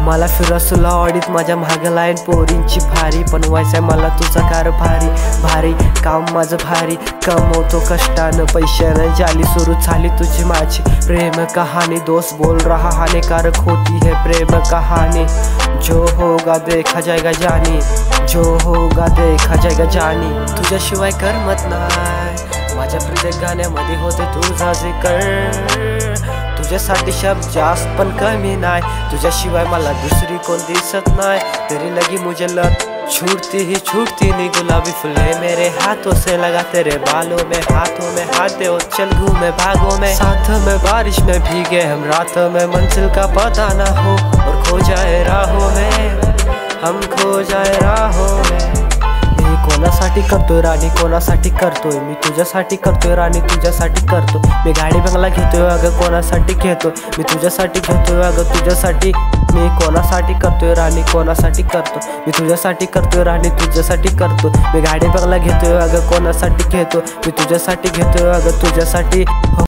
मला फिरसुला ऑडीत माझ्या माग लाईन पोरींची भारी, पण व्हायचंय मला तुझा कार भारी भारी, काम माझं भारी, कमवतो कष्टानं पैशानं, जाली सुरू झाली तुझी माझी प्रेम कहाणी, दोस्त बोल रहा हानिकारक होती है प्रेम कहानी, जो होगा देखा जाएगा जानी, जो होगा देखा जाएगा जानी, तुझ्याशिवाय करमत नाही, माझ्या प्रत्येक गाण्यामध्ये होते तुझा जिकर, तुझ्यासाठी शब्द जास्त पण कमी नाही, तुझ्याशिवाय मला दुसरी कोण दिसत नाही, तेरी लगी मुझे लत छूटती ही छूटती नहीं, गुलाबी फूले मेरे हाथों से लगा तेरे बालों में, हाथों में हाथ दे चल घूमे भागों में, साथ में बारिश में भीगे हम रात में, मंजिल का पता ना हो और खो जाए राहों में, हम खो जाए राहों में, कोणासाठी करतोय राणी कोणासाठी करतोय मी, तुझ्यासाठी करतोय राणी तुझ्यासाठी करतो मी, गाडी बंगला घेतोय अगं कोणासाठी घेतोय मी, तुझ्यासाठी घेतोय अगं तुझ्यासाठी, मी कोणासाठी करतोय राणी कोणासाठी करतो मी, तुझ्यासाठी करतोय राणी तुझ्यासाठी करतो मी, गाडी बंगला घेतोय अगं कोणासाठी घेतो मी, तुझ्यासाठी घेतोय अगं तुझ्यासाठी।